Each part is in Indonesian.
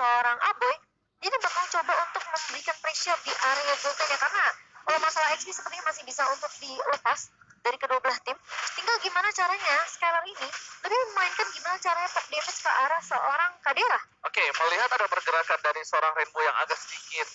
seorang Aboy, dia bakal coba untuk memberikan pressure di area goalnya, karena kalau masalah XP sepertinya masih bisa untuk dilepas dari kedua belah tim. Tinggal gimana caranya Skylar ini lebih memainkan gimana caranya tap damage ke arah seorang Kadera. Oke, melihat ada pergerakan dari seorang Rainbow yang agak sedikit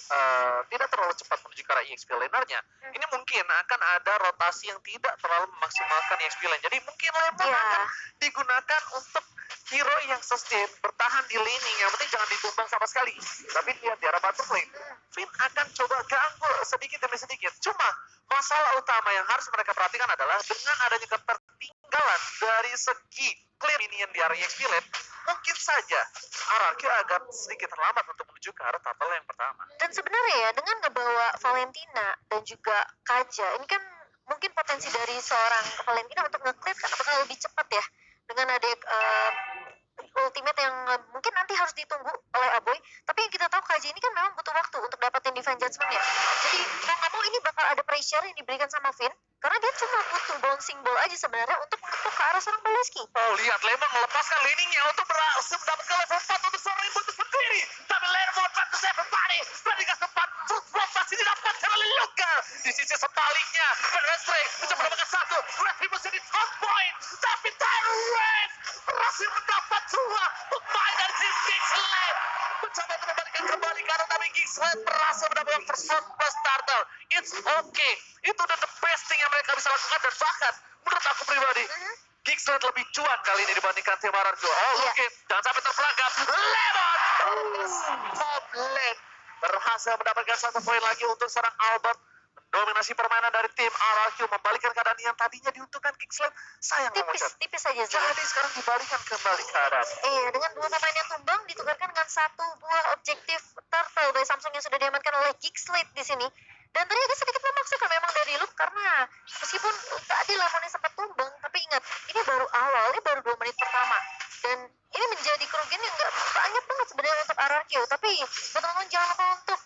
tidak terlalu cepat menuju ke arah EXP lanernya, ini mungkin akan ada rotasi yang tidak terlalu memaksimalkan EXP lane. Jadi mungkin Lemon akan digunakan untuk hero yang sustain, bertahan di laning, yang penting jangan ditumbang sama sekali. Tapi lihat di arah bottom lane, Finn akan coba ganggu sedikit demi sedikit. Cuma masalah utama yang harus mereka perhatikan adalah dengan adanya ketertinggalan dari segi clear minion di area EXP lane, mungkin saja RRQ agak sedikit terlambat untuk menuju ke arah turtle yang pertama. Dan sebenarnya ya, dengan ngebawa Valentina dan juga Kaja, ini kan mungkin potensi dari seorang Valentina untuk nge-clear kan bakal lebih cepat ya, dengan ada ultimate yang mungkin nanti harus ditunggu oleh Aboy. Tapi yang kita tahu Kaji ini kan memang butuh waktu untuk dapetin Divine Judgment ya. Jadi mau nggak mau ini bakal ada pressure yang diberikan sama Finn, karena dia cuma butuh bouncing ball aja sebenarnya untuk mengetuk ke arah seorang Baleski. Oh, lihat Lemon melepaskan laningnya untuk berhasil mendapatkan level 4 untuk seorang Rainbow itu sendiri. Tapi Lemon versus everybody, berikan sempat football masih didapatkan oleh Luka. Di sisi sebaliknya, Pedestre mencoba mendapatkan satu, Retribution di top point. Tapi Tyrant berhasil mendapat dua pemain dari tim Geeksland. Mencoba untuk membalikan kembali karena tapi Geeksland berhasil mendapatkan first blood plus turtle. It's okay. Itu udah the best thing yang mereka bisa lakukan, dan bahkan menurut aku pribadi, Geeksland lebih cuan kali ini dibandingkan tim RRQ. Oh, oke, jangan sampai terperangkap. Lemon top lane berhasil mendapatkan satu poin lagi untuk seorang Albert. Dominasi permainan dari tim RRQ membalikkan keadaan yang tadinya diuntungkan Geeksland. Sayang tipis saja. Jadi sekarang dibalikan kembali keadaan. Iya, dengan dua pemain yang tumbang ditukarkan dengan satu buah objektif turtle dari Samsung yang sudah diamankan oleh Geeksland di sini. Dan tadi agak sedikit memaksakan memang dari Luke, karena meskipun tadi Lemonnya sempat tumbang, tapi ingat, ini baru awal, ini baru 2 menit pertama. Dan ini menjadi kerugian yang nggak banyak banget sebenarnya untuk RRQ. Tapi teman-teman jangan lupa untuk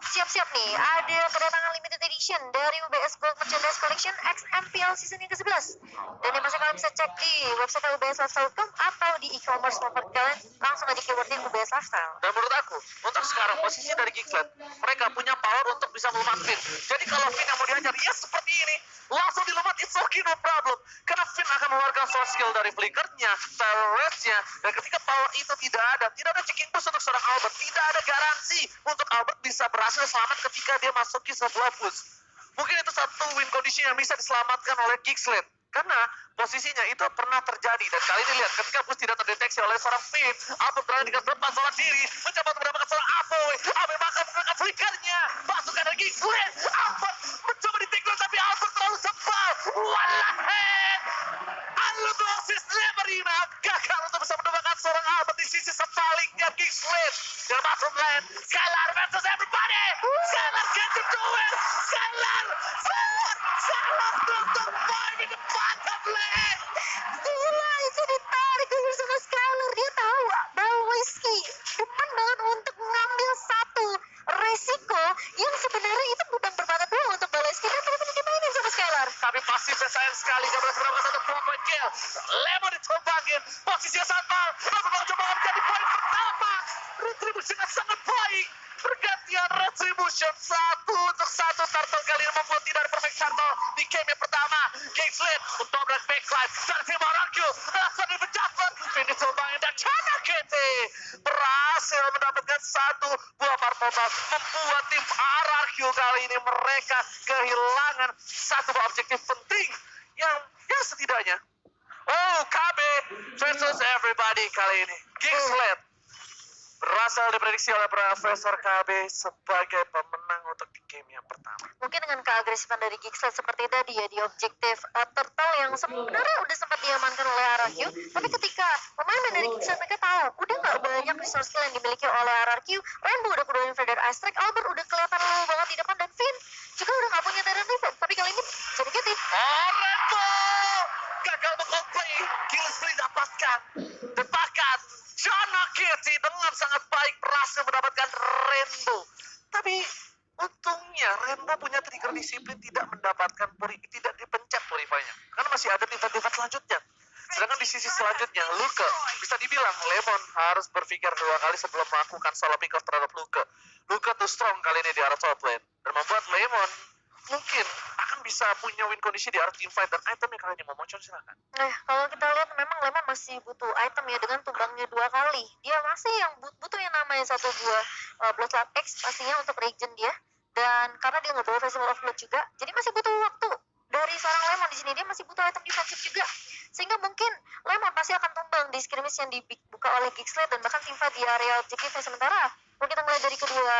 siap-siap nih, ada kedatangan limited edition dari UBS Gold Merchandise Collection XMPL season yang ke-11. Dan yang pasti kalian bisa cek di website ubslifestyle.com atau di e-commerce favorit kalian, langsung aja keywordnya UBS Lifestyle. Dan menurut aku, untuk sekarang posisi dari Geeksland, mereka punya power untuk bisa melumat Finn. Jadi kalau Finn yang mau dihajar, ya seperti ini, langsung dilumat, it's okay, no problem. Karena Finn akan mengeluarkan source skill dari flickernya, turretnya, dan ketika power itu tidak ada checking boost untuk seorang Albert, tidak ada garansi untuk Albert bisa berhasil selamat ketika dia masuki sebuah push. Mungkin itu satu win condition yang bisa diselamatkan oleh Geeksland. Karena posisinya itu pernah terjadi, dan kali ini lihat ketika push tidak terdeteksi oleh seorang Finn, Albert berani dengan tempat sholat diri, mencoba untuk mendapatkan seorang Aboy bahkan menggunakan flickernya, pasukan dari Geeksland, Albert mencoba di take down, tapi Albert terlalu cepat, walahead, Aludosis Leverina gagal untuk bisa mendapatkan seorang Albert di sisi sebaliknya Geeksland. Yang masuk lane, Skylar versus everybody, Skylar get to do it, Skylar tutup poin di depan top lane. Gila, itu ditarik bersama Skylar. Dia tahu bahwa Whiskey demen banget untuk mengambil satu resiko yang sebenarnya itu bukan bermata dua untuk Baleski, dan ternyata dimainin sama Skylar. Tapi pasti sayang sekali dia berhasil mendapatkan satu point kill. Lemon ditumbangin, posisinya sangat mal, langsung mencoba menjadi poin pertama. Retribution sangat baik. Pergantian Retribution 1-1 turtle kali ini membuat tidak ada perfect turtle di game yang pertama. Geeksland mendobrak backline dari tim RRQ, langsung dipencatkan finish tumbangin, dan Chana GT berhasil mendapatkan satu buah marmota, membuat tim RRQ kali ini mereka kehilangan satu buah objektif penting yang setidaknya KB versus everybody kali ini. Geeksland berhasil diprediksi oleh Profesor KB sebagai pemenang untuk di game yang pertama. Mungkin dengan keagresifan dari Geeksland seperti tadi ya di objektif turtle yang sebenarnya udah sempat diamankan oleh RRQ, tapi ketika pemain dari Geeksland mereka tahu udah nggak banyak resource skill yang dimiliki oleh RRQ. Rainbow udah keduanya Feather Ice Strike, Albert udah kelihatan low banget di depan, dan Finn juga udah nggak punya Tyrant Defense. Tapi kali ini jadi getih. Rainbow gagal mengkomplai, kill spree dapatkan, dan bahkan Chana Kitty dengan sangat baik berhasil mendapatkan Rainbow. Tapi untungnya Rainbow punya trigger disiplin, tidak mendapatkan tidak dipencet purify-nya. Karena masih ada defense selanjutnya. Sedangkan di sisi selanjutnya, Luke, bisa dibilang Lemon harus berpikir 2 kali sebelum melakukan solo pick off terhadap Luke. Luke too strong kali ini di arah top lane. Dan membuat Lemon mungkin akan bisa punya win kondisi di arah teamfight dan item yang kali ini Momochan silakan. Nah, kalau kita lihat memang Lemon masih butuh item ya dengan tumbangnya 2 kali. Dia masih yang butuh yang namanya 1 buah Bloodlust X pastinya untuk regen dia. Dan karena dia nggak bawa Festival of Blood juga, jadi masih butuh waktu dari seorang Lemon di sini. Dia masih butuh item defensif juga. Sehingga mungkin Lemon pasti akan tumbang di skirmish yang dibuka oleh Geekslate dan bahkan teamfight di area objektifnya. Sementara kalau kita melihat dari kedua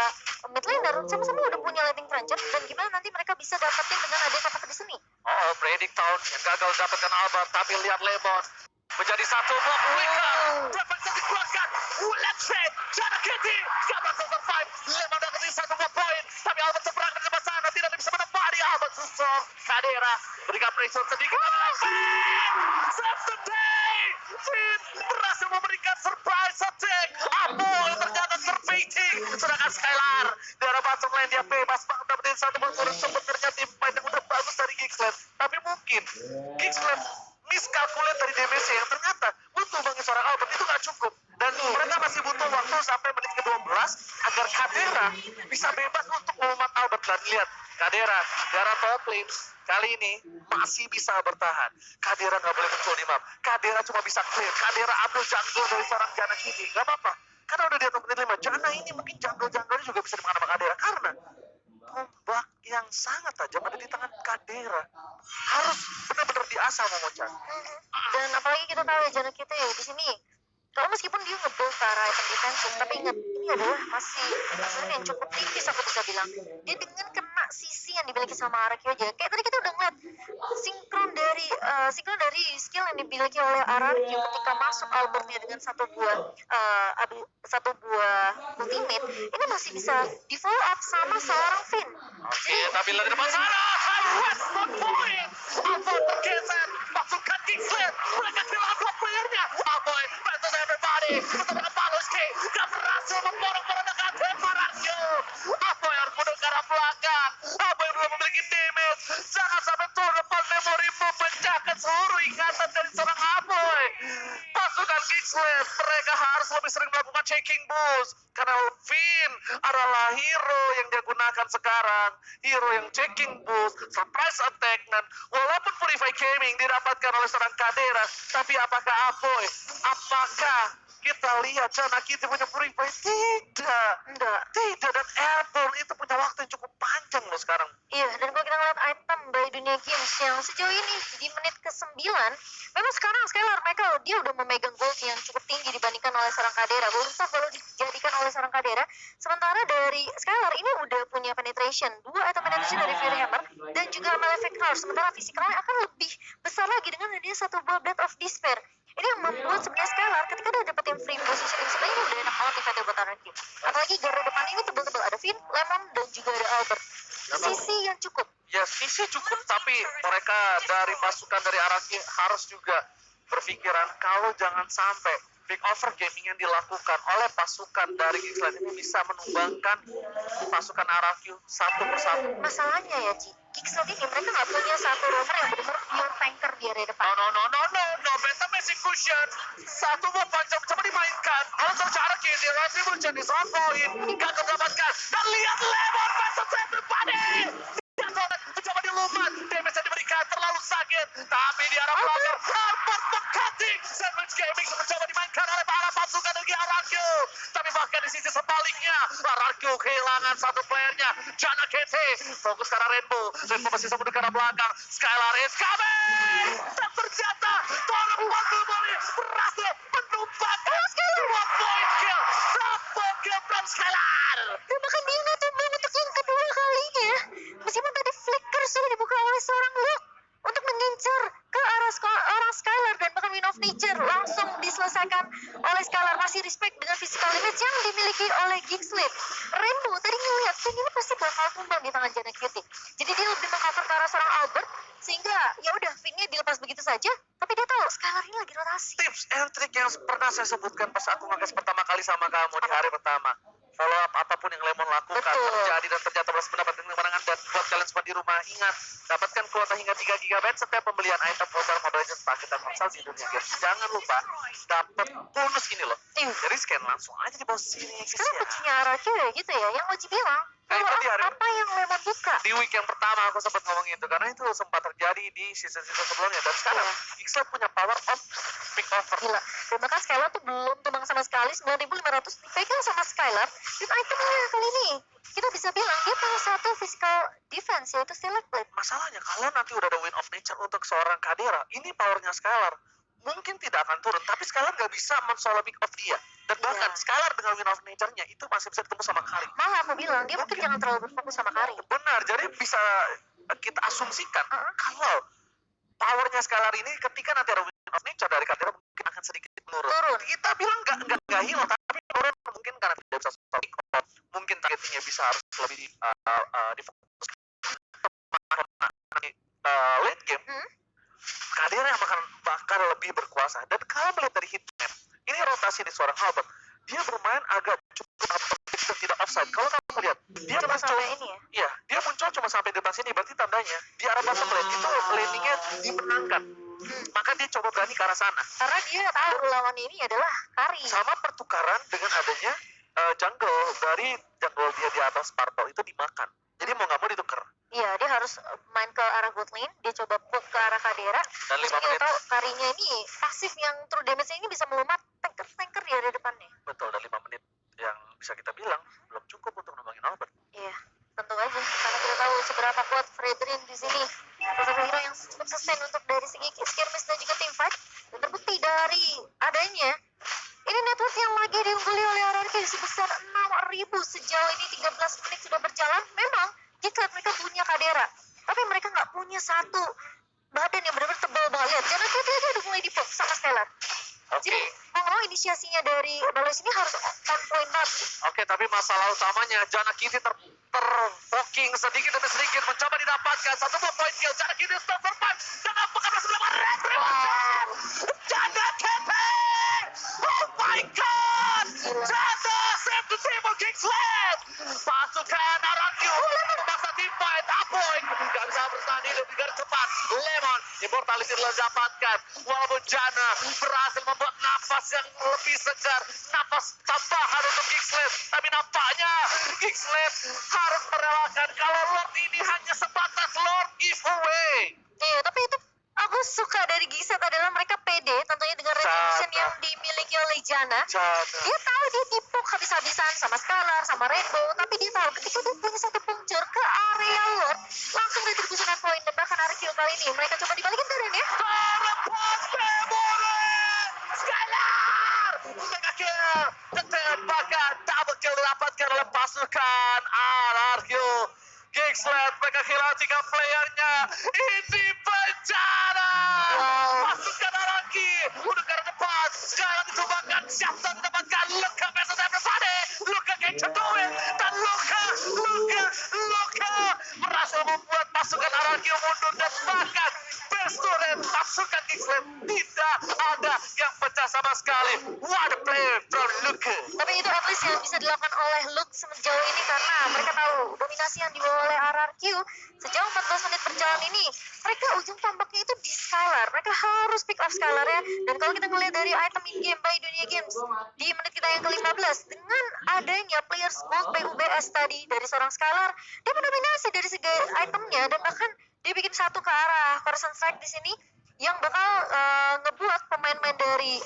mid laner, sama-sama udah punya Lightning Ranger, dan gimana nanti mereka bisa dapetin dengan adanya kata di sini. Oh, Predict Town yang gagal dapatkan Albert, tapi lihat Lemon menjadi satu block flicker. Defense dikeluarkan, let's trade, Jana Kitty, Gabak survive, Lemon dapetin satu block point, tapi Albert seberang dari sebelah sana, tidak bisa menempati Albert susah. Kadera berikan pressure sedikit, save the day, Finn berhasil memberikan surprise attack, Apple ternyata terfaiting, sedangkan Skylar di arah bottom lane dia bebas banget dapetin satu block point. Sebenarnya tim fight yang udah bagus dari Geekslate, tapi mungkin Geekslate miskalkulat dari damage yang ternyata butuh bagi seorang Albert itu gak cukup, dan mereka masih butuh waktu sampai menit ke-12 agar Kadera bisa bebas untuk melumat Albert. Dan lihat Kadera darah top lane kali ini masih bisa bertahan. Kadera gak boleh muncul di map, Kadera cuma bisa clear, Kadera ambil jungle dari seorang Jana Kini, gak apa-apa karena udah di atas menit 5. Jana ini mungkin jungle-jungle juga bisa dimakan sama Kadera karena tombak yang sangat tajam ada di tangan Kadera. Harus benar-benar diasah Momochan. Dan apalagi kita tahu ya Jana kita ya di sini. Kalau meskipun dia nge-build ke arah item defensif, tapi ingat ini adalah masih maksudnya yang cukup tipis aku bisa bilang. Dia dengan kena sisi yang dimiliki sama Arakio aja. Kayak tadi kita udah ngeliat sinkron dari skill yang dimiliki oleh Arakio ketika masuk Albertnya dengan satu buah ultimate. Ini masih bisa di follow up sama seorang Finn. Oke, tapi lihat di depan sana, West point, Albert bergeser, masukkan Geekslate, mereka kehilangan playernya, Alboy versus everybody, bersama Palos K, gak berhasil memborong-borong dengan Arakio. Alboy harus mundur ke arah belakang, Alboy belum memiliki damage, jangan sampai turun depan memory memecahkan seluruh ingatan dari seorang Alboy. Pasukan Geekslate, mereka harus lebih sering melakukan checking boost, karena Finn adalah hero yang dia gunakan sekarang, hero yang checking boost, surprise attack, dan walaupun Purify Gaming didapatkan oleh seorang Kadera, tapi apakah Apoy? Apakah kita lihat Jana Kitty punya Purify? Tidak, dan Airborne itu punya waktu yang cukup panjang loh sekarang. Iya, dan kalau kita ngeliat item dari dunia games yang sejauh ini di menit ke-9, memang sekarang Skylar mereka dia udah memegang gold yang cukup tinggi dibandingkan oleh seorang Kadera. Gold staff baru dijadikan oleh seorang Kadera, sementara dari Skylar ini udah punya penetration, 2 item penetration dari Fury Hammer dan juga Malefic Roar, sementara physicalnya akan lebih besar lagi dengan adanya satu buah Blade of Despair. Ini yang membuat sebenarnya Skylar ketika dia dapetin free positioning sebenarnya udah enak banget di fighter buat Anarchy. Apalagi garda depan ini tebel-tebel, ada Finn, Lemon, dan juga ada Albert. Sisi yang cukup. Ya, sisi cukup, tapi mereka dari pasukan dari Araki harus juga berpikiran kalau jangan sampai big over gaming yang dilakukan oleh pasukan dari Geekslate ini bisa menumbangkan pasukan Araki satu persatu. Masalahnya ya, Ci, Geekslate ini mereka nggak punya satu rover yang benar-benar pure tanker di area depan. No, beta Messi cushion. Satu buat panjang coba dimainkan. Kalau secara kiri, Retribution is on point. Gak terdapatkan. Dan lihat Lemon versus everybody. Mencoba dilumat, damage yang diberikan terlalu sakit, tapi di arah belakang Albert mengcutting. Sandwich Gaming mencoba dimainkan oleh para pasukan dari Arakio, tapi bahkan di sisi sebaliknya Arakio kehilangan satu playernya, Jana KT fokus ke arah Rainbow masih sama di arah belakang, Skylar is coming, dan ternyata Torang Wandumori berhasil menumpahkan 2 point kill, double kill from Skylar. Dan bahkan dia nggak tumbang untuk yang kedua kalinya, meskipun tadi flicker sudah dibuka oleh seorang Luke untuk mengincar ke arah orang Skylar, dan bahkan Win of Nature langsung diselesaikan oleh Skylar. Masih respect dengan physical damage yang dimiliki oleh Geekslate. Rainbow tadi ngeliat Finn ini pasti bakal tumbang di tangan Jana Kitty, jadi dia lebih mengcover ke arah seorang Albert, sehingga ya udah Finnnya dilepas begitu saja. Tapi dia tahu Skylar ini lagi rotasi. Tips and trick yang pernah saya sebutkan pas aku ngegas pertama kali sama kamu di hari pertama. follow up apapun yang Lemon lakukan Betul. terjadi dan ternyata berhasil mendapatkan kemenangan. Dan buat kalian semua di rumah, ingat, dapatkan kuota hingga 3 GB setiap pembelian item Mobile Mobile Legends paket dan ponsel di dunia game. Jangan lupa dapat bonus ini loh. Jadi scan langsung aja di bawah sini guys Sekarang ya. kuncinya RRQ ya gitu ya, yang Oji bilang. Nah, itu dia, Rin. Apa yang Lemon buka? Di week yang pertama aku sempat ngomong itu karena itu sempat terjadi di season-season sebelumnya, dan sekarang Xlab punya power of pick over. Gila, dan bahkan Skylar tuh belum tumbang sama sekali, 9.500 dipegang sama Skylar. Dan itemnya kali ini, kita bisa bilang dia punya satu physical defense, yaitu Stellar Blade. Masalahnya kalau nanti udah ada win of nature untuk seorang Kadera, ini powernya Scalar mungkin tidak akan turun, tapi Scalar nggak bisa mensolo pick off dia. Dan bahkan Iya. Scalar dengan win of nature-nya itu masih bisa ketemu sama Kari. Malah aku bilang, dia mungkin jangan terlalu berfokus sama Kari. Benar, jadi bisa kita asumsikan kalau powernya Scalar ini ketika nanti ada win of nature dari Kadera mungkin akan sedikit menurun. Kita bilang nggak hilang, tapi turun mungkin karena tidak bisa solo pick off. Mungkin targetnya bisa harus lebih difokus late game. Kadera yang bakal lebih berkuasa. Dan kalau melihat dari hitmap, ini rotasi di seorang Albert, dia bermain agak cukup dan tidak offside. Kalau kamu lihat, dia Cuma muncul, sampai ini ya. iya, dia muncul cuma sampai depan sini, berarti tandanya di arah bottom lane itu landingnya dimenangkan. Maka dia coba berani ke arah sana. Karena dia tahu lawan ini adalah Kari. Sama pertukaran dengan adanya jungle dari jungle dia di atas Sparkle itu dimakan. Jadi mau nggak mau ditukar. Iya, dia harus main ke arah bot lane, dia coba put ke arah Kadera. Dan Terus 5 kita menit. tahu Karinya ini pasif yang true damage ini bisa melumat tanker-tanker di ada depannya. Betul, dan 5 menit yang bisa kita bilang belum cukup untuk nembangin Albert. Iya, tentu aja. Karena kita tahu seberapa kuat Fredrin di sini. Salah satu hero yang cukup sustain untuk dari segi skirmish dan juga team fight. Dan terbukti dari adanya ini network yang lagi diungguli oleh RRQ sebesar 6.000 sejauh ini 13 menit sudah berjalan. Memang jika mereka punya Kadera, tapi mereka nggak punya satu badan yang benar-benar tebal banget. Lihat, jangan dia aja udah mulai dipop sama Skylar. Oke. Jadi mau inisiasinya dari Balas ini harus on point banget. Oke, tapi masalah utamanya Jana Kitty terpoking sedikit demi sedikit mencoba didapatkan satu point kill. Jana Kitty stop survive dan apakah masih melakukan retribution? Jana Kitty! Oh my god! Jana save the table Kingsland! Pasukan Aranku memaksa team fight Apoy gak bisa bertahan hidup di garis depan. Lemon immortality telah didapatkan walaupun Jana berhasil membuat nafas yang lebih segar, nafas tambahan untuk Kingsland, tapi nampaknya Kingsland harus merelakan kalau Lord ini hanya sebatas Lord giveaway. Iya, tapi itu aku suka dari Gizet adalah mereka pede tentunya dengan retribution yang dimiliki oleh Jana. Dia tahu dia tipuk habis-habisan sama Scalar, sama Rainbow, tapi dia tahu ketika dia punya satu puncur ke area Lord, langsung retribution dan point. Dan bahkan RQ kali ini mereka coba dibalikin Darren ya. Scalar! Mega kill, tembakan double kill didapatkan oleh pasukan RRQ. Kingsland mereka kehilangan 3 playernya. Ini bencana. Pasukan RRQ udah ke arah depan. Sekarang ditumbangkan. Siapa mendapatkan Luka versus everybody. Luka can do it. Dan Luka berhasil membuat pasukan RRQ mundur dan bahkan Besturen pasukan Kingsland tidak ada yang pecah sama sekali. What a play from Luka. Tapi itu at least yang bisa dilakukan oleh Luke sejauh ini karena mereka tahu dominasi yang dibawa oleh RRQ sejauh 14 menit berjalan ini. Mereka ujung tombaknya itu di Scalar. Mereka harus pick off Scalar ya. Dan kalau kita ngelihat dari item in-game by Dunia Games di menit kita yang ke-15 dengan adanya players gold by UBS tadi dari seorang Scalar, dia mendominasi dari segi itemnya dan bahkan dia bikin satu ke arah Person Strike di sini yang bakal ngebuat pemain-pemain dari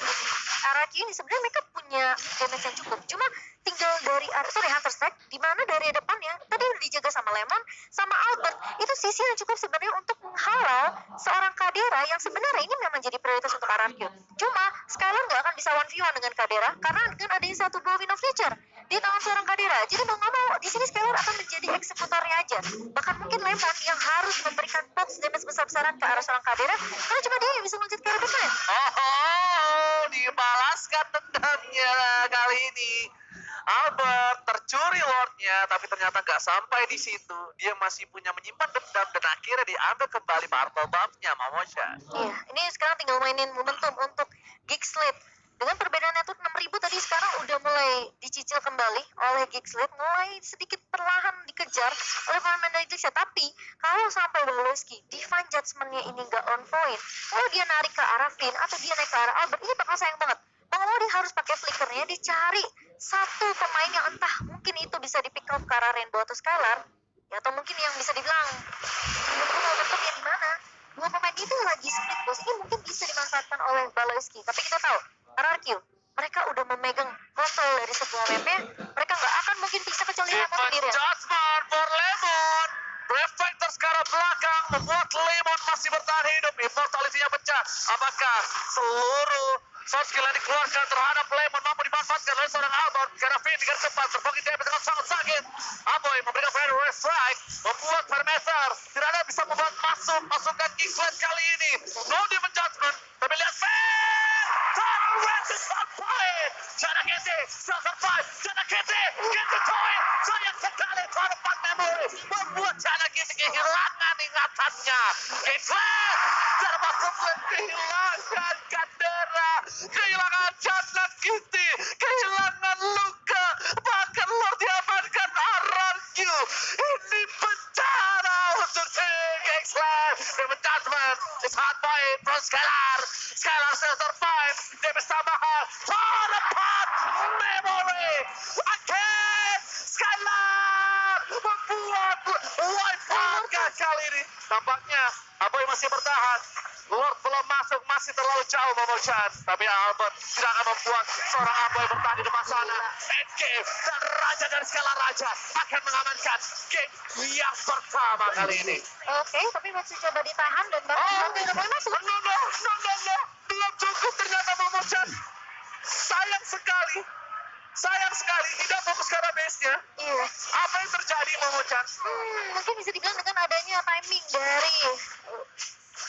RRQ ini sebenarnya mereka punya damage yang cukup. Cuma tinggal dari Hunter Strike di mana dari depannya tadi udah dijaga sama Lemon sama Albert. Itu sisi yang cukup sebenarnya untuk menghalau seorang Kadera yang sebenarnya ini memang jadi prioritas untuk RRQ. Cuma Skylar nggak akan bisa 1v1 dengan Kadera karena dengan adanya satu buah win of nature di tangan seorang Kadera. Jadi mau nggak mau di sini Skylar akan menjadi eksekutornya aja. Bahkan mungkin Lemon yang harus memberikan box damage besar-besaran ke arah seorang Kadera karena cuma dia yang bisa loncat ke arah depan. Dibalaskan dendamnya kali ini. Albert tercuri Lordnya, tapi ternyata nggak sampai di situ. Dia masih punya menyimpan dendam dan akhirnya diambil kembali Purple Buff-nya Mamosha. Iya, ini sekarang tinggal mainin momentum untuk Geek Slate. Dengan perbedaannya tuh 6.000 tadi sekarang udah mulai dicicil kembali oleh Geekslet, mulai sedikit perlahan dikejar oleh pemain dari Geekslet. Tapi kalau sampai Baloski divine judgment-nya ini nggak on point, kalau dia narik ke arah Finn atau dia naik ke arah Albert, ini bakal sayang banget. Mau dia harus pakai flickernya, dicari satu pemain yang entah mungkin itu bisa di pick up ke arah Rainbow atau Skylar, ya, atau mungkin yang bisa dibilang menunggu momentumnya di mana. Dua pemain itu lagi split bos, ini mungkin bisa dimanfaatkan oleh Baloski. Tapi kita tahu RRQ mereka udah memegang kontrol dari sebuah mapnya, mereka nggak akan mungkin bisa kecuali Lemon sendirian. Judgment for Lemon. Reflector sekarang belakang membuat Lemon masih bertahan hidup. Immortality-nya pecah. Apakah seluruh soft skill yang dikeluarkan terhadap Lemon mampu dimanfaatkan oleh seorang Albert? Karena Finn di garis depan terbukti dia dengan sangat sakit. Aboy memberikan Fire Red Strike, membuat Parameter tidak ada bisa membuat masukkan Geekslet kali ini. No Demon Judgment, tapi lihat Finn! Red is on fire! Jana Kete, self-survive, Jana Kete, Kete Toy, sayang sekali terdapat memori, membuat Jana Kete kehilangan ingatannya. Geekslet termasuk kehilangan Kadera, kehilangan Jana Kete, kehilangan Luka, bahkan Lord diamankan RRQ. Ini bencana untuk Geekslet. Demon Judgment is hard point from Skylar. Skylar still survive. Dia bisa mahal. Fall apart memory. Again. Skylar membuat wipeout kali ini. Tampaknya Aboy masih bertahan. Lord belum masuk, masih terlalu jauh Momochan. Tapi Albert tidak akan membuat seorang Aboy bertahan di depan sana. Endgame dan Raja dari Skylar Raja akan mengamankan game yang pertama kali ini. Oke, tapi masih coba ditahan dan bahkan udah mulai masuk. No. Belum cukup ternyata Momochan. Sayang sekali tidak fokus ke arah base-nya. Iya. Apa yang terjadi Momochan? Mungkin bisa dibilang dengan adanya timing dari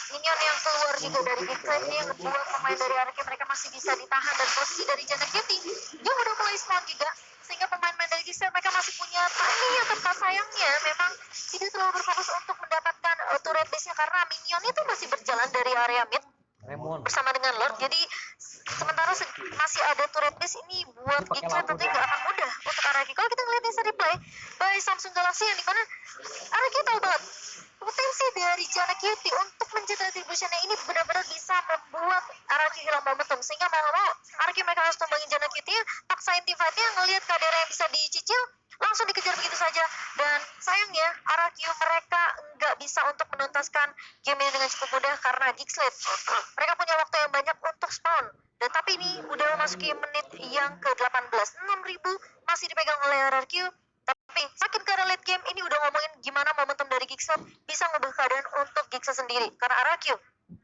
minion yang keluar juga dari Geekslet ini yang kedua pemain dari RRQ mereka masih bisa ditahan dan posisi dari Jana Cutie yang udah mulai spawn juga sehingga pemain-pemain dari Geekslet mereka masih punya timing yang tepat. Sayangnya memang tidak terlalu berfokus untuk mendapatkan turret base-nya karena minion itu masih berjalan dari area mid bersama dengan Lord. Jadi sementara masih ada turret base ini buat Geekslet tentunya nggak akan mudah untuk RRQ. Kalau kita ngeliat di replay by Samsung Galaxy yang dimana RRQ tahu banget potensi dari Jana Cutie untuk mencet retribution-nya ini benar-benar bisa membuat RRQ hilang momentum sehingga mau RRQ mereka harus tumbangin Jana Cutie, paksain team fight-nya, ngelihat Kadera yang bisa dicicil langsung dikejar begitu saja. Dan sayangnya RRQ mereka nggak bisa untuk menuntaskan game ini dengan cukup mudah karena Geekslet mereka punya waktu yang banyak untuk spawn. Dan tapi ini udah memasuki menit yang ke-18, 6.000 masih dipegang oleh RRQ. Tapi makin ke arah late game ini udah ngomongin gimana momentum dari Geekslet bisa ngubah keadaan untuk Geekslet sendiri. Karena RRQ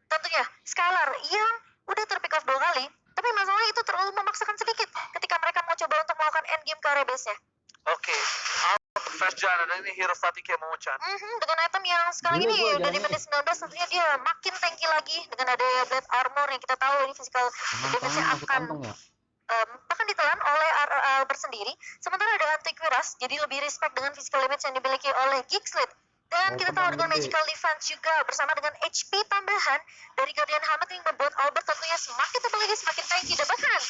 tentunya Skylar yang udah terpick off 2 kali, tapi masalahnya itu terlalu memaksakan sedikit ketika mereka mau coba untuk melakukan endgame ke area base-nya. Oke, Albert versus Jana dan ini hero Fatike Momochan. Dengan item yang sekarang ini udah di menit 19 tentunya dia makin tanky lagi dengan ada Blade Armor yang kita tahu ini physical damage-nya akan bahkan ditelan oleh Albert sendiri. Sementara ada Antiquiras jadi lebih respect dengan physical damage yang dimiliki oleh Geekslet. Dan kita tahu dengan magical defense juga bersama dengan HP tambahan dari Guardian Helmet yang membuat Albert tentunya semakin tebal lagi, semakin tanky dan bahkan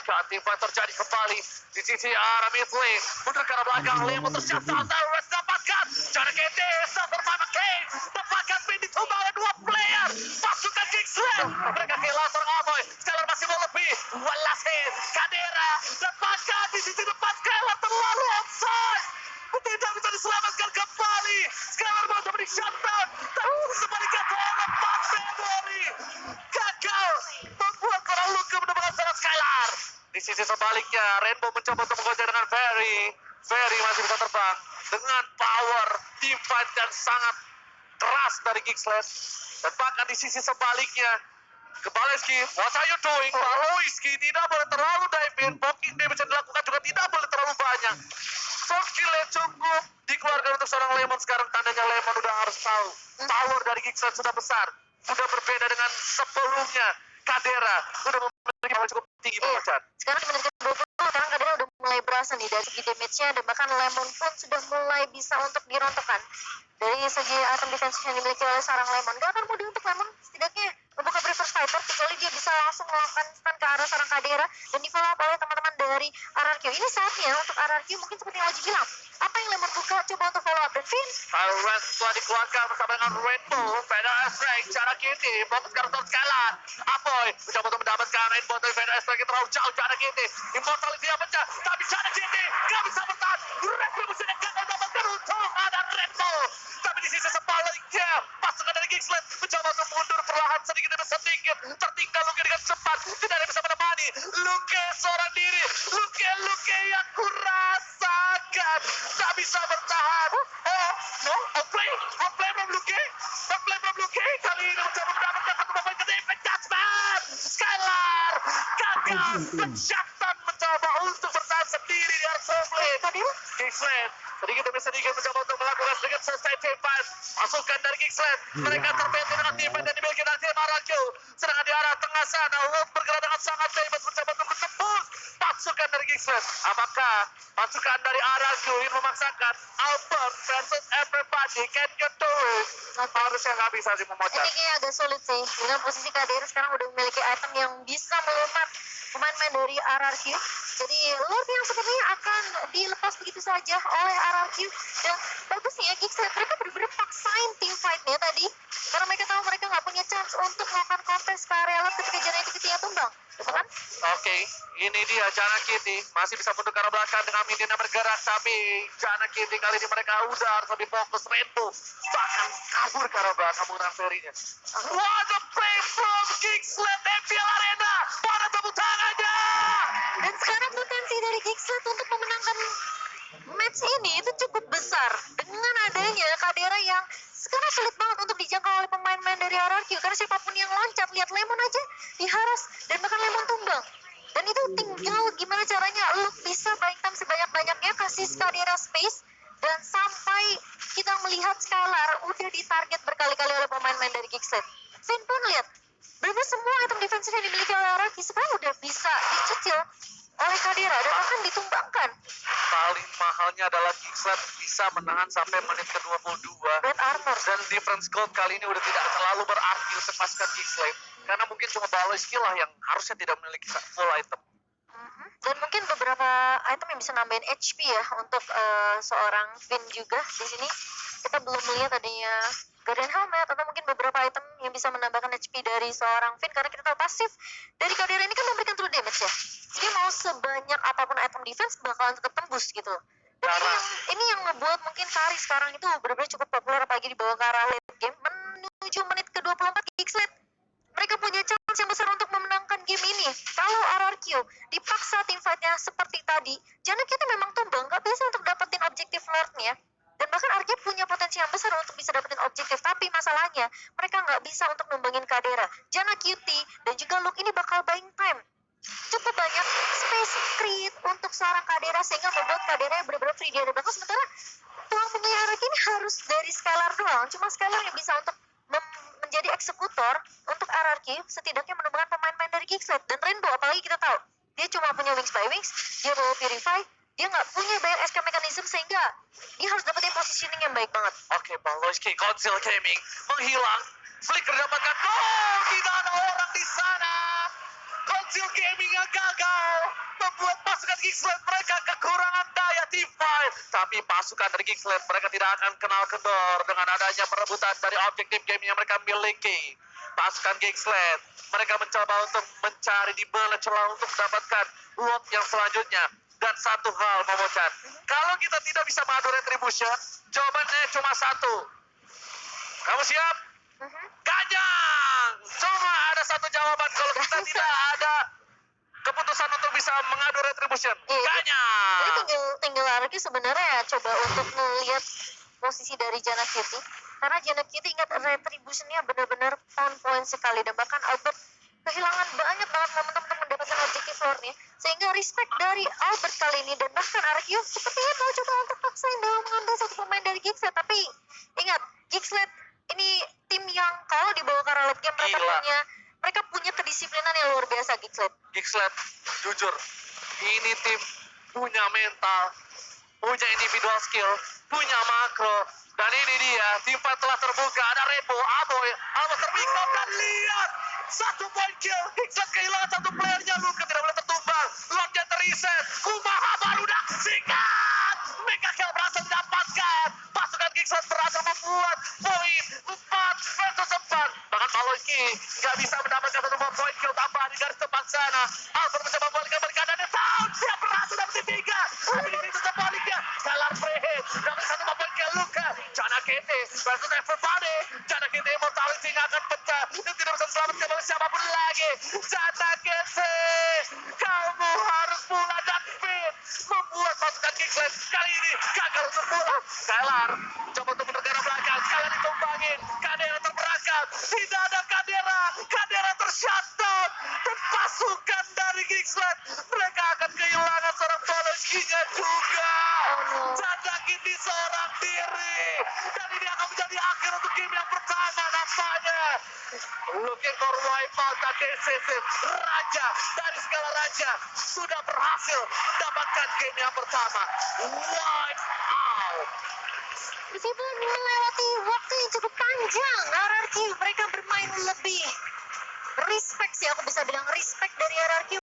Anti-fight terjadi kembali di sisi arah mid lane. Mundur ke arah belakang, Lemon tersiap Saltarus dapatkan. Jana Kete, Saltarus King dapatkan pin dicoba oleh 2 player. Pasukan Geekslet. Mereka kehilangan seorang Aboy. Skylar masih mau lebih. Walasin, Kadera dapatkan di sisi depan. Skylar terlalu offside. Tidak bisa diselamatkan kembali. Skylar mau coba di shutdown. Tapi sebaliknya terlepas memory. Gagal membuat orang luka menemukan seorang Skylar. Di sisi sebaliknya, Rainbow mencoba untuk menggoncang dengan Ferry. Ferry masih bisa terbang dengan power team fight yang sangat keras dari Geekslet. Dan bahkan di sisi sebaliknya, ke Baloski, what are you doing? Baloski tidak boleh terlalu dive in. Blocking damage yang dilakukan juga tidak boleh terlalu banyak. Soft skill-nya cukup dikeluarkan untuk seorang Lemon. Sekarang tandanya Lemon udah harus tahu power dari Geekslet sudah besar, sudah berbeda dengan sebelumnya. Kadera sudah memiliki power cukup tinggi Momochan. sekarang di menit ke-20 sekarang Kadera udah mulai berasa nih dari segi damage-nya dan bahkan Lemon pun sudah mulai bisa untuk dirontokkan. dari segi item defensive yang dimiliki oleh seorang Lemon. Gak akan mudah untuk Lemon setidaknya membuka reverse fighter kecuali dia bisa langsung melakukan stun ke arah seorang Kadera dan di follow up oleh teman-teman dari RRQ. Ini saatnya untuk RRQ mungkin seperti yang Oji bilang. Apa yang Lemon buka coba untuk follow up dan Finn. Red telah dikeluarkan bersama dengan Rainbow, Vader Strike, cara kini, fokus ke arah Skylar. Apoy mencoba untuk mendapatkan Rainbow dari Vader Strike terlalu jauh cara kini. Immortality dia pecah, tapi cara kini gak bisa bertahan. Retribution yang gagal mendapatkan untung ada Rainbow. Tapi di sisi sebaliknya, pasukan dari Geeksland mencoba untuk mundur perlahan sedikit demi sedikit. Tertinggal Luke dengan cepat, tidak ada yang bisa menemani. Luke seorang diri, Luke yang kurasakan tak bisa bertahan. Oh, no, outplay from Luke, kali ini mencoba mendapatkan satu poin ke defense judgment. Skylar gagal, Jackson mencoba untuk bertahan sendiri di arah Soulblade. Geeksland sedikit demi sedikit mencoba untuk melakukan sedikit sustain team fight. Pasukan dari Geeksland, mereka terbentur dengan team fight yang dimiliki dari tim RRQ. Sedangkan di arah tengah sana, Wolf bergerak dengan sangat bebas mencoba untuk menembus pasukan dari Geeksland. Apakah pasukan dari RRQ ingin memaksakan Albert versus everybody? Can you do it? Harusnya nggak bisa sih memocah. Ini kayaknya agak sulit sih dengan posisi Kadera sekarang udah memiliki item yang bisa melumat pemain-pemain dari RRQ. Jadi Lord yang sepertinya akan dilepas begitu saja oleh RRQ. Dan bagusnya Geeksland mereka benar-benar paksain team fight-nya tadi karena mereka tahu mereka nggak punya chance untuk melakukan kontes ke area lab ketika Jana ketika tumbang, betul kan? Oke, ini dia Jana Kitty masih bisa mundur ke arah belakang dengan minionnya bergerak, tapi Jana Kitty kali ini mereka udah harus lebih fokus. Rainbow bahkan kabur ke arah belakang menggunakan serinya. What a play from Geeksland FPL Arena, pada tepuk tangannya. Dan sekarang potensi dari Geeksland untuk memenangkan match ini itu cukup besar dengan adanya Kadera yang sekarang sulit banget untuk dijangkau oleh pemain-pemain dari RRQ karena siapapun yang loncat, lihat Lemon aja diharas dan bahkan Lemon tumbang. Dan itu tinggal gimana caranya lu bisa buying time sebanyak-banyaknya, kasih Kadera space, dan sampai kita melihat Skylar udah ditarget berkali-kali oleh pemain-pemain dari Geeksland. Finn pun lihat benar semua item defensif yang dimiliki oleh RRQ sekarang udah bisa dicicil oleh Kadera dan bahkan ditumbangkan. Paling mahalnya adalah Geeksland bisa menahan sampai menit ke-22. Red Armor. Dan difference gold kali ini udah tidak terlalu berarti untuk pasukan Geeksland. Karena mungkin cuma Baloi skill lah yang harusnya tidak memiliki full item. Dan mungkin beberapa item yang bisa nambahin HP ya untuk seorang Finn juga di sini. Kita belum melihat adanya Guardian Helmet atau mungkin beberapa item yang bisa menambahkan HP dari seorang Finn karena kita tahu pasif dari Kadera ini kan memberikan true damage ya. Jadi mau sebanyak apapun item defense bakalan tetap tembus gitu. Dan ini yang ngebuat mungkin Kari sekarang itu benar-benar cukup populer apalagi dibawa ke arah late game menuju menit ke-24 Geeksland. Mereka punya chance yang besar untuk memenangkan game ini. Kalau RRQ dipaksa tim fight-nya seperti tadi, Jana kita memang tumbang, nggak bisa untuk dapetin objektif Lord-nya. Dan bahkan RRQ punya potensi yang besar untuk bisa dapetin objektif. Tapi masalahnya, mereka nggak bisa untuk numbangin Kadera. Jana Cutie dan juga Luke ini bakal buying time. Cukup banyak space create untuk seorang Kadera sehingga membuat Kadera yang benar-benar free di area belakang. Sementara tuang punya RRQ ini harus dari Skylar doang. Cuma Skylar yang bisa untuk menjadi eksekutor untuk RRQ setidaknya menemukan pemain-pemain dari Geeksland. Dan Rainbow apalagi kita tahu dia cuma punya Wings by Wings, dia bawa Purify, dia nggak punya banyak escape mechanism sehingga dia harus dapetin positioning yang baik banget. Oke, Bang Loiski, Conceal Gaming menghilang. Flicker dapatkan. Oh, tidak ada orang di sana. Conceal Gaming yang gagal membuat pasukan Geeksland mereka kekurangan daya team fight. Tapi pasukan dari Geeksland mereka tidak akan kenal kendor dengan adanya perebutan dari objektif game yang mereka miliki. Pasukan Geeksland mereka mencoba untuk mencari di mana celah untuk mendapatkan lot yang selanjutnya. Dan satu hal Momochan, kalau kita tidak bisa mengadu retribution, jawabannya cuma satu. Kamu siap? Ganyang! Cuma ada satu jawaban kalau kita tidak ada keputusan untuk bisa mengadu retribution. Ganyang! Jadi tinggal RRQ sebenarnya ya coba untuk melihat posisi dari Jana Kitty. Karena Jana Kitty ingat retributionnya benar-benar on point sekali. Dan bahkan Albert kehilangan banyak banget momentum untuk mendapatkan objektif floor-nya. Sehingga respect dari Albert kali ini. Dan bahkan RRQ sepertinya mau coba untuk paksain dalam mengambil satu pemain dari Geeksland. Tapi ingat, Geeksland ini tim yang kalau dibawa ke arah late game mereka punya kedisiplinan yang luar biasa Geeksland. Geeksland, jujur, ini tim punya mental, punya individual skill, punya makro, Dan ini dia, tim fight telah terbuka. Ada Rebo, Aboy, terpikat dan lihat. 1 poin kill. Hiksan kehilangan 1 playernya. Luka tidak boleh tertumbang. Lordnya teriset. Kumaha baru daksikan. Mega kill berhasil didapatkan. Pasukan Hiksan berhasil membuat poin 4 versus 4. Bahkan Maloki nggak bisa mendapatkan 1 poin kill tambahan di garis depan sana. Albert mencoba membalikkan keadaannya. Tahu dia berhasil dapat 3. Tapi di situ sebaliknya. Kalar Frehe dapat 1 poin kill. Luka. Jana Kete versus everybody. Jana Kete mortality akan pecah. Dan tidak bisa selamatkan oleh siapapun lagi. Jana Kete, kamu harus pulang dan fit. Membuat pasukan Kingsland kali ini gagal untuk pulang. Kalar coba untuk menergara belakang. Kalian ditumbangin. Kadera terperangkap. Tidak ada Kadera. Kadera tershutdown. Dan pasukan dari Kingsland, mereka akan kehilangan seorang Poloskinya juga. Jana Kete seorang diri. Dan ini akan menjadi akhir untuk game yang pertama nampaknya. Looking for wipeout dan decisive. Raja dari skala raja sudah berhasil mendapatkan game yang pertama. Wipe out. Meskipun melewati waktu yang cukup panjang, RRQ mereka bermain lebih respect sih, aku bisa bilang respect dari RRQ